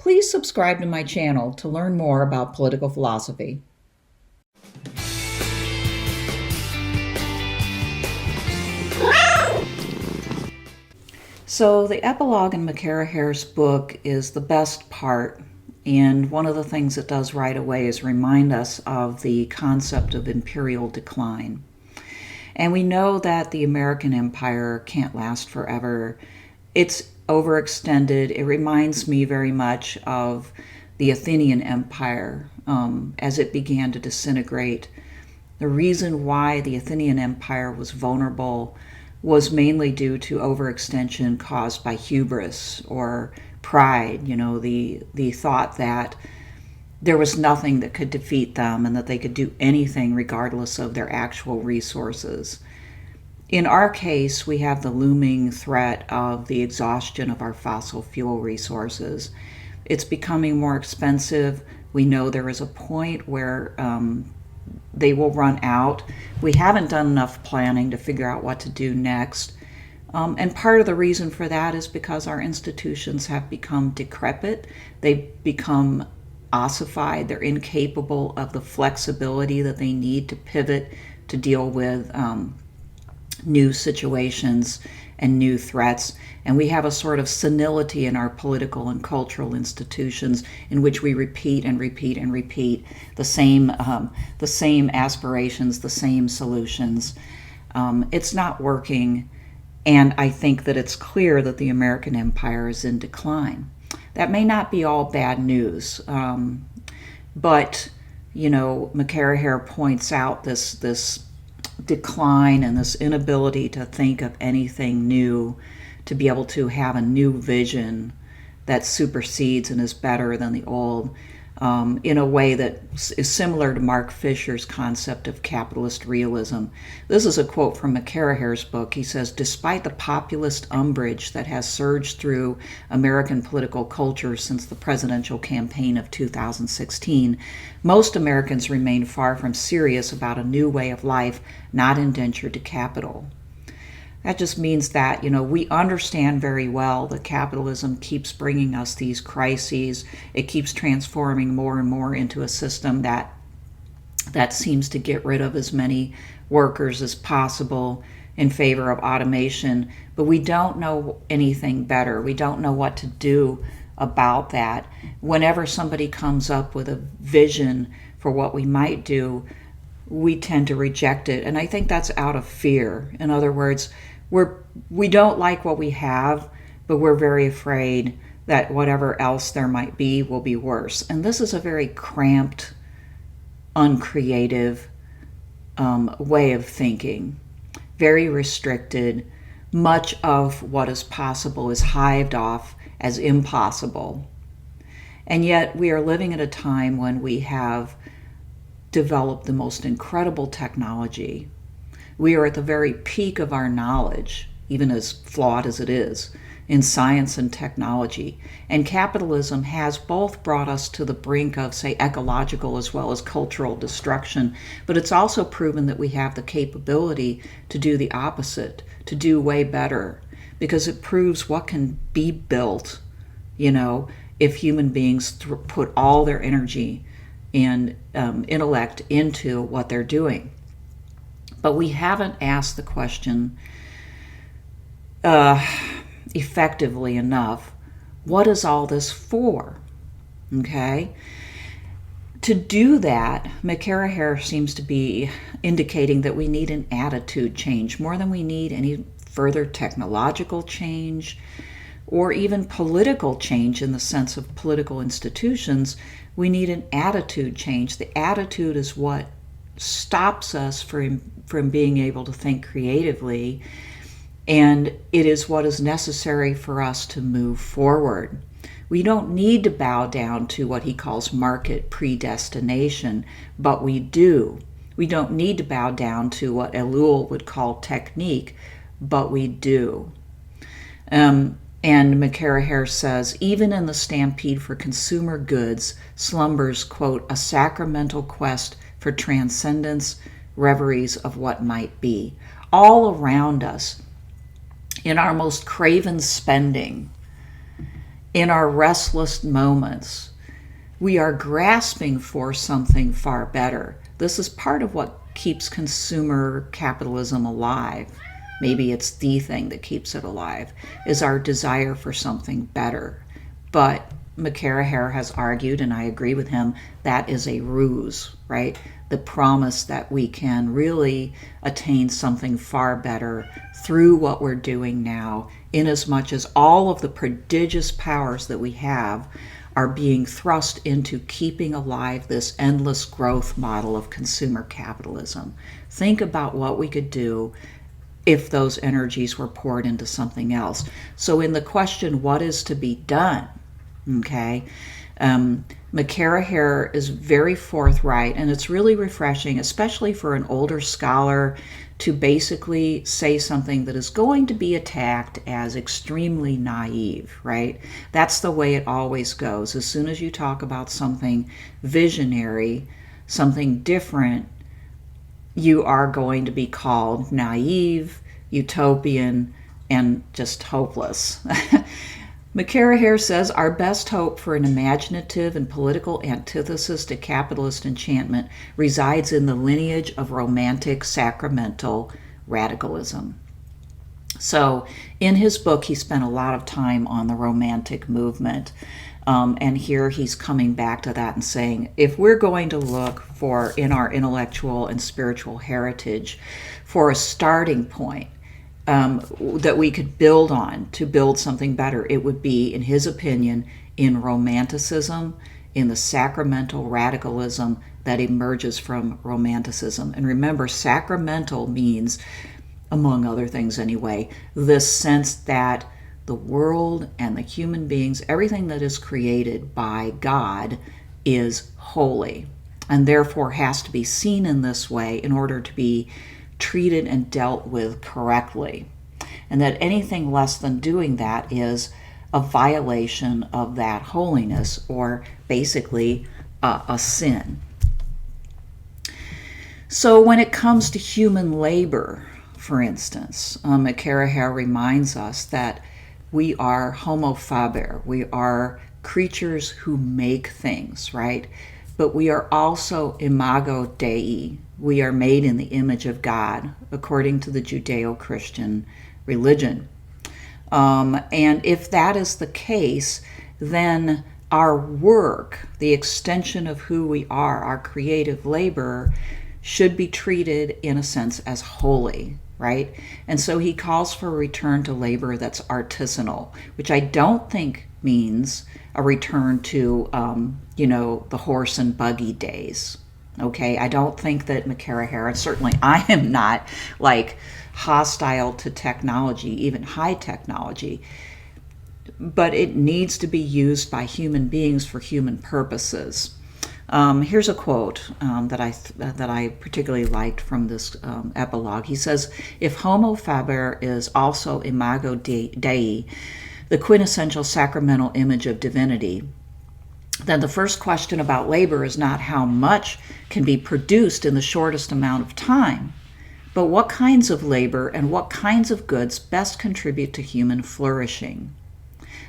Please subscribe to my channel to learn more about political philosophy. So the epilogue in McCarraher's book is the best part, and one of the things it does right away is remind us of the concept of imperial decline. And we know that the American empire can't last forever. It's overextended. It reminds me very much of the Athenian empire as it began to disintegrate. The reason why the Athenian empire was vulnerable was mainly due to overextension caused by hubris or pride, the thought that there was nothing that could defeat them and that they could do anything regardless of their actual resources. In our case, we have the looming threat of the exhaustion of our fossil fuel resources. It's becoming more expensive. We know there is a point where they will run out. We haven't done enough planning to figure out what to do next. And part of the reason for that is because our institutions have become decrepit. They've become ossified. They're incapable of the flexibility that they need to pivot to deal with new situations and new threats. And we have a sort of senility in our political and cultural institutions in which we repeat and repeat and repeat the same aspirations, the same solutions. It's not working, and I think that it's clear that the American empire is in decline. That may not be all bad news, but McCarraher points out this decline and this inability to think of anything new, to be able to have a new vision that supersedes and is better than the old, in a way that is similar to Mark Fisher's concept of capitalist realism. This is a quote from McCarraher's book. He says, "Despite the populist umbrage that has surged through American political culture since the presidential campaign of 2016, most Americans remain far from serious about a new way of life not indentured to capital." That just means that, we understand very well that capitalism keeps bringing us these crises. It keeps transforming more and more into a system that seems to get rid of as many workers as possible in favor of automation. But we don't know anything better. We don't know what to do about that. Whenever somebody comes up with a vision for what we might do, we tend to reject it. And I think that's out of fear. In other words, we don't like what we have, but we're very afraid that whatever else there might be will be worse. And this is a very cramped, uncreative way of thinking, very restricted. Much of what is possible is hived off as impossible. And yet we are living at a time when we have developed the most incredible technology. We are at the very peak of our knowledge, even as flawed as it is, in science and technology. And capitalism has both brought us to the brink of, say, ecological as well as cultural destruction, but it's also proven that we have the capability to do the opposite, to do way better, because it proves what can be built, if human beings put all their energy and intellect into what they're doing. But we haven't asked the question effectively enough, what is all this for? Okay? To do that, McCarraher seems to be indicating that we need an attitude change more than we need any further technological change or even political change in the sense of political institutions. We need an attitude change. The attitude is what stops us from being able to think creatively, and it is what is necessary for us to move forward. We don't need to bow down to what he calls market predestination, but we do. We don't need to bow down to what Ellul would call technique, but we do. And McCarraher says, even in the stampede for consumer goods slumbers, quote, a sacramental quest for transcendence, reveries of what might be. All around us, in our most craven spending, in our restless moments, we are grasping for something far better. This is part of what keeps consumer capitalism alive. Maybe it's the thing that keeps it alive, is our desire for something better. But McCarraher has argued, and I agree with him, that is a ruse, right? The promise that we can really attain something far better through what we're doing now, inasmuch as all of the prodigious powers that we have are being thrust into keeping alive this endless growth model of consumer capitalism. Think about what we could do if those energies were poured into something else. So in the question, what is to be done? Okay, McCarraher is very forthright, and it's really refreshing, especially for an older scholar, to basically say something that is going to be attacked as extremely naive, right? That's the way it always goes. As soon as you talk about something visionary, something different, you are going to be called naive, utopian, and just hopeless. McCarraher says our best hope for an imaginative and political antithesis to capitalist enchantment resides in the lineage of romantic sacramental radicalism. So in his book, he spent a lot of time on the romantic movement. And here he's coming back to that and saying, if we're going to look for, in our intellectual and spiritual heritage, for a starting point, that we could build on to build something better, it would be, in his opinion, in romanticism, in the sacramental radicalism that emerges from romanticism. And remember, sacramental means, among other things anyway, this sense that the world and the human beings, everything that is created by God, is holy, and therefore has to be seen in this way in order to be treated and dealt with correctly, and that anything less than doing that is a violation of that holiness, or basically a sin. So when it comes to human labor, for instance, McCarraher reminds us that we are homo faber, we are creatures who make things, right? But we are also imago Dei. We are made in the image of God, according to the Judeo-Christian religion. And if that is the case, then our work, the extension of who we are, our creative labor, should be treated, in a sense, as holy, right? And so he calls for a return to labor that's artisanal, which I don't think means a return to, the horse and buggy days. Okay, I don't think that McCarraher, and certainly I am not, hostile to technology, even high technology, but it needs to be used by human beings for human purposes. Here's a quote that I particularly liked from this epilogue. He says, "If Homo faber is also imago Dei, the quintessential sacramental image of divinity, then the first question about labor is not how much can be produced in the shortest amount of time, but what kinds of labor and what kinds of goods best contribute to human flourishing.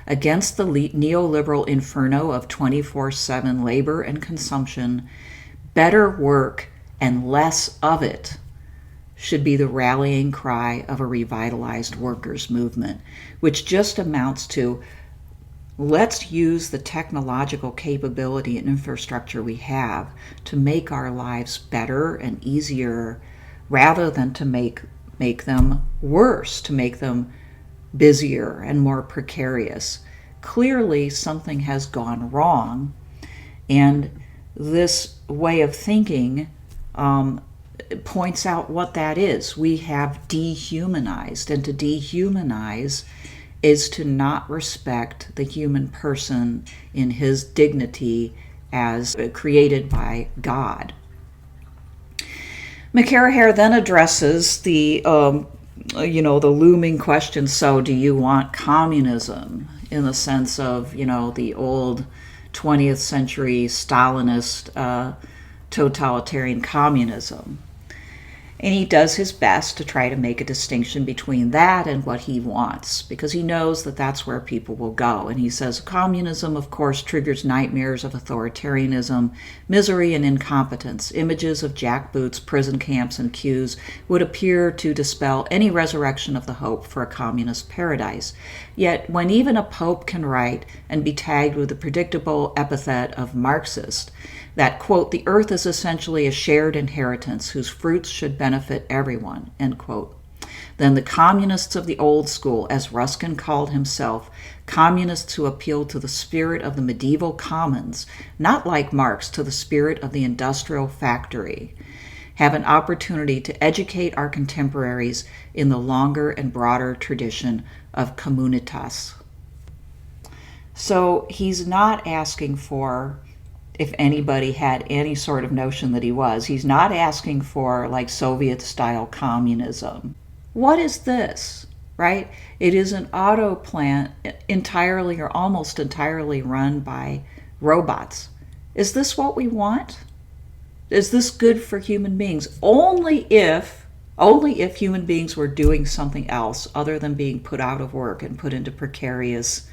Against the neoliberal inferno of 24/7 labor and consumption, better work and less of it should be the rallying cry of a revitalized workers' movement," which just amounts to, let's use the technological capability and infrastructure we have to make our lives better and easier, rather than to make them worse, to make them busier and more precarious. Clearly, something has gone wrong, and this way of thinking points out what that is. We have dehumanized, and to dehumanize is to not respect the human person in his dignity as created by God. McCarraher then addresses the looming question, so do you want communism, in the sense of, the old 20th century Stalinist totalitarian communism? And he does his best to try to make a distinction between that and what he wants, because he knows that that's where people will go. And he says communism, of course, triggers nightmares of authoritarianism, misery, and incompetence. Images of jackboots, prison camps, and queues would appear to dispel any resurrection of the hope for a communist paradise. Yet, when even a pope can write and be tagged with the predictable epithet of Marxist, that, quote, the earth is essentially a shared inheritance whose fruits should benefit everyone, end quote, then the communists of the old school, as Ruskin called himself, communists who appeal to the spirit of the medieval commons, not like Marx to the spirit of the industrial factory, have an opportunity to educate our contemporaries in the longer and broader tradition of communitas. So he's not asking for, if anybody had any sort of notion that he was, he's not asking for like Soviet-style communism. What is this, right? It is an auto plant entirely or almost entirely run by robots. Is this what we want? Is this good for human beings? Only if human beings were doing something else other than being put out of work and put into precarious,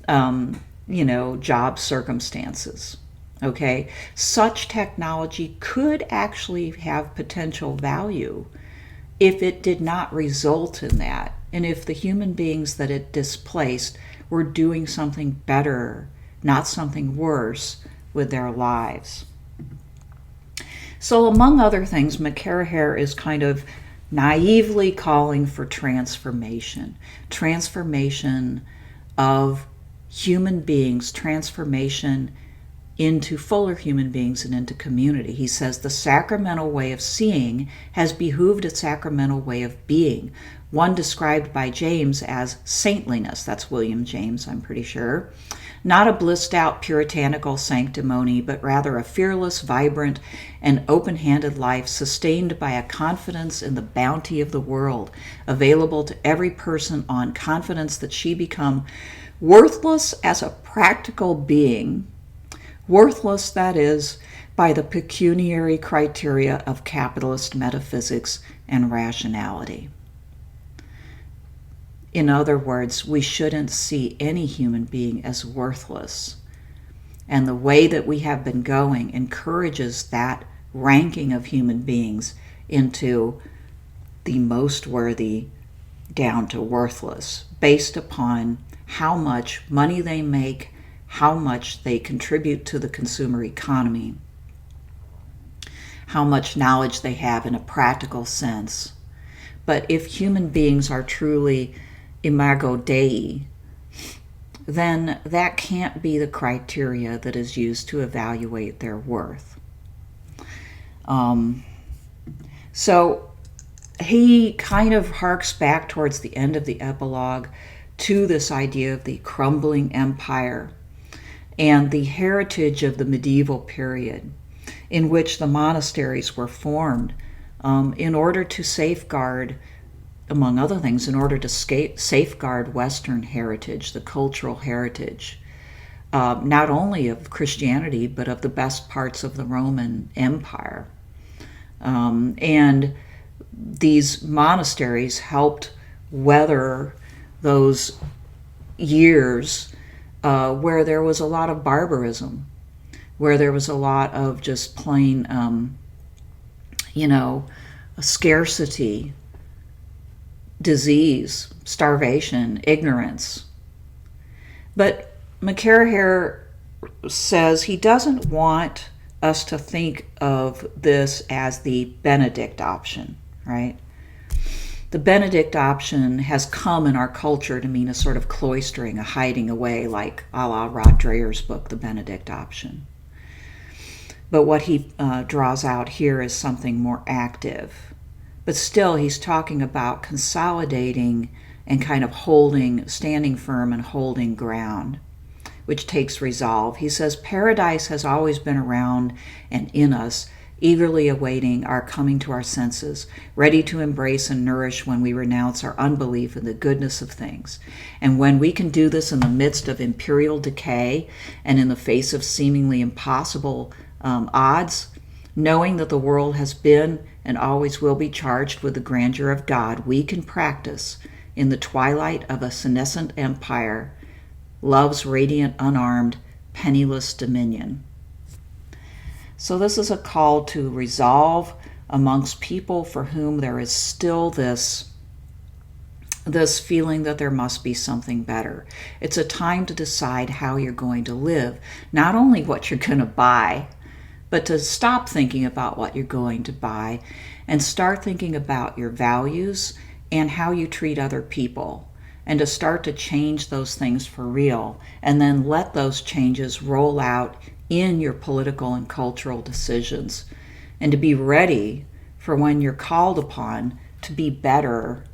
job circumstances. Okay, such technology could actually have potential value if it did not result in that, and if the human beings that it displaced were doing something better, not something worse, with their lives. So among other things, McCarraher is kind of naively calling for transformation of human beings, transformation into fuller human beings and into community. He says the sacramental way of seeing has behooved a sacramental way of being, one described by James as saintliness. That's William James, I'm pretty sure. Not a blissed out puritanical sanctimony, but rather a fearless, vibrant, and open-handed life sustained by a confidence in the bounty of the world, available to every person on confidence that she become worthless as a practical being. Worthless, that is, by the pecuniary criteria of capitalist metaphysics and rationality. In other words, we shouldn't see any human being as worthless. And the way that we have been going encourages that ranking of human beings into the most worthy down to worthless, based upon how much money they make, how much they contribute to the consumer economy, how much knowledge they have in a practical sense. But if human beings are truly imago Dei, then that can't be the criteria that is used to evaluate their worth. So he kind of harks back towards the end of the epilogue to this idea of the crumbling empire and the heritage of the medieval period in which the monasteries were formed in order to safeguard, among other things, in order to safeguard Western heritage, the cultural heritage, not only of Christianity, but of the best parts of the Roman Empire. And these monasteries helped weather those years where there was a lot of barbarism, where there was a lot of just plain, scarcity, disease, starvation, ignorance. But McCarraher says he doesn't want us to think of this as the Benedict option, right? The Benedict option has come in our culture to mean a sort of cloistering, a hiding away, like a la Rod Dreher's book, The Benedict Option. But what he draws out here is something more active. But still, he's talking about consolidating and kind of standing firm and holding ground, which takes resolve. He says, paradise has always been around and in us, eagerly awaiting our coming to our senses, ready to embrace and nourish when we renounce our unbelief in the goodness of things. And when we can do this in the midst of imperial decay and in the face of seemingly impossible odds, knowing that the world has been and always will be charged with the grandeur of God, we can practice in the twilight of a senescent empire love's radiant, unarmed, penniless dominion. So this is a call to resolve amongst people for whom there is still this feeling that there must be something better. It's a time to decide how you're going to live, not only what you're going to buy, but to stop thinking about what you're going to buy and start thinking about your values and how you treat other people, and to start to change those things for real, and then let those changes roll out in your political and cultural decisions, and to be ready for when you're called upon to be better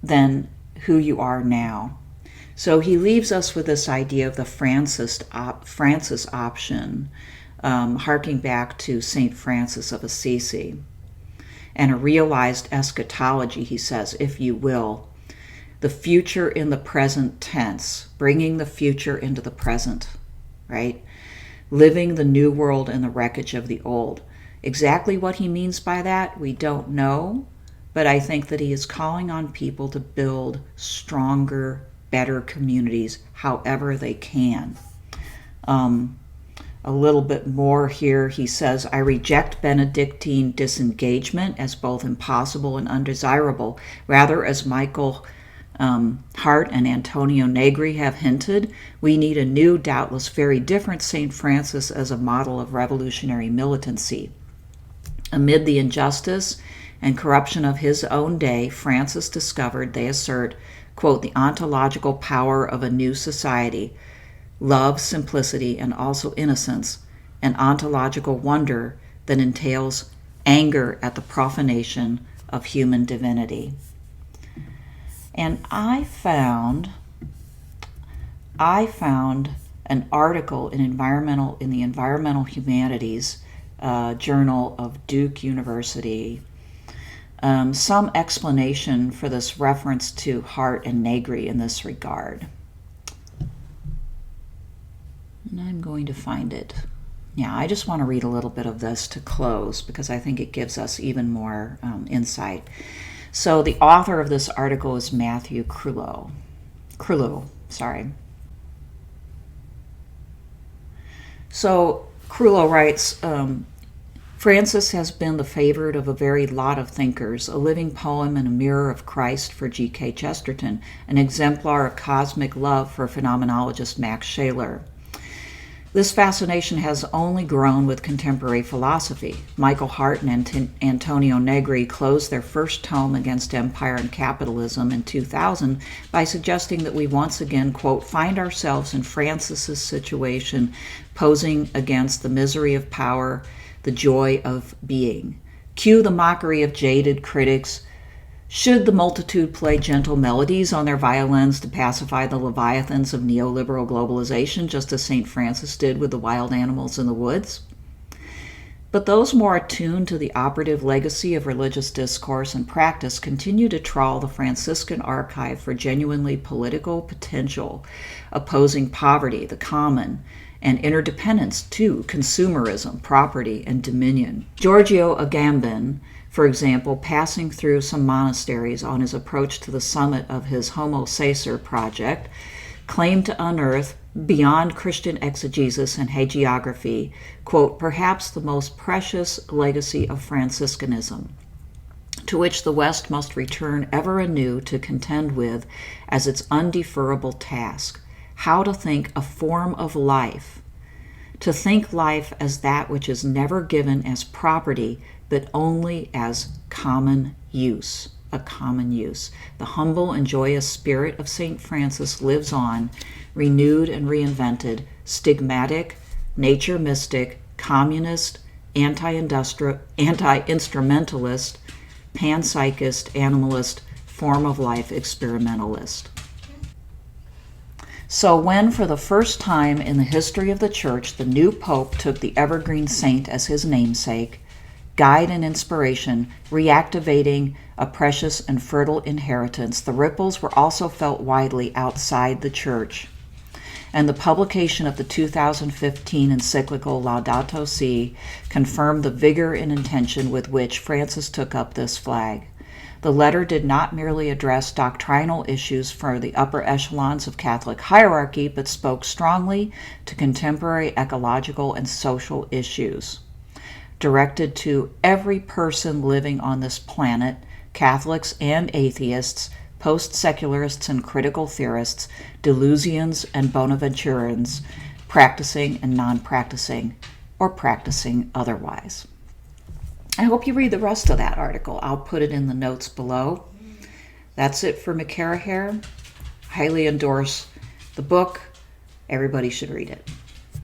than who you are now. So he leaves us with this idea of the Francis option, harking back to St. Francis of Assisi, and a realized eschatology, he says, if you will, the future in the present tense, bringing the future into the present, right? Living the new world in the wreckage of the old. Exactly what he means by that, we don't know, but I think that he is calling on people to build stronger, better communities however they can. A little bit more here, he says, I reject Benedictine disengagement as both impossible and undesirable. Rather, as Michael Hardt and Antonio Negri have hinted, we need a new, doubtless very different St. Francis as a model of revolutionary militancy. Amid the injustice and corruption of his own day, Francis discovered, they assert, quote, the ontological power of a new society, love, simplicity, and also innocence, an ontological wonder that entails anger at the profanation of human divinity. And I found an article in the Environmental Humanities Journal of Duke University, some explanation for this reference to Hardt and Negri in this regard. And I'm going to find it. Yeah, I just want to read a little bit of this to close because I think it gives us even more insight. So the author of this article is Matthew Krullo. So Krullo writes, Francis has been the favorite of a very lot of thinkers, a living poem and a mirror of Christ for G.K. Chesterton, an exemplar of cosmic love for phenomenologist Max Scheler. This fascination has only grown with contemporary philosophy. Michael Hardt and Antonio Negri closed their first tome against empire and capitalism in 2000 by suggesting that we once again, quote, find ourselves in Francis's situation, posing against the misery of power, the joy of being. Cue the mockery of jaded critics. Should the multitude play gentle melodies on their violins to pacify the leviathans of neoliberal globalization, just as St. Francis did with the wild animals in the woods? But those more attuned to the operative legacy of religious discourse and practice continue to trawl the Franciscan archive for genuinely political potential, opposing poverty, the common, and interdependence to consumerism, property, and dominion. Giorgio Agamben, for example, passing through some monasteries on his approach to the summit of his Homo Sacer project, claimed to unearth, beyond Christian exegesis and hagiography, quote, perhaps the most precious legacy of Franciscanism, to which the West must return ever anew to contend with as its undeferrable task, how to think a form of life, to think life as that which is never given as property, but only as common use, a common use. The humble and joyous spirit of St. Francis lives on, renewed and reinvented, stigmatic, nature mystic, communist, anti-instrumentalist, panpsychist, animalist, form of life experimentalist. So when, for the first time in the history of the Church, the new Pope took the evergreen saint as his namesake, guide and inspiration, reactivating a precious and fertile inheritance, the ripples were also felt widely outside the Church. and the publication of the 2015 encyclical Laudato Si confirmed the vigor and intention with which Francis took up this flag. The letter did not merely address doctrinal issues for the upper echelons of Catholic hierarchy, but spoke strongly to contemporary ecological and social issues. Directed to every person living on this planet, Catholics and atheists, post-secularists and critical theorists, delusians and Bonaventurans, practicing and non-practicing, or practicing otherwise. I hope you read the rest of that article. I'll put it in the notes below. That's it for McCarraher. Highly endorse the book. Everybody should read it.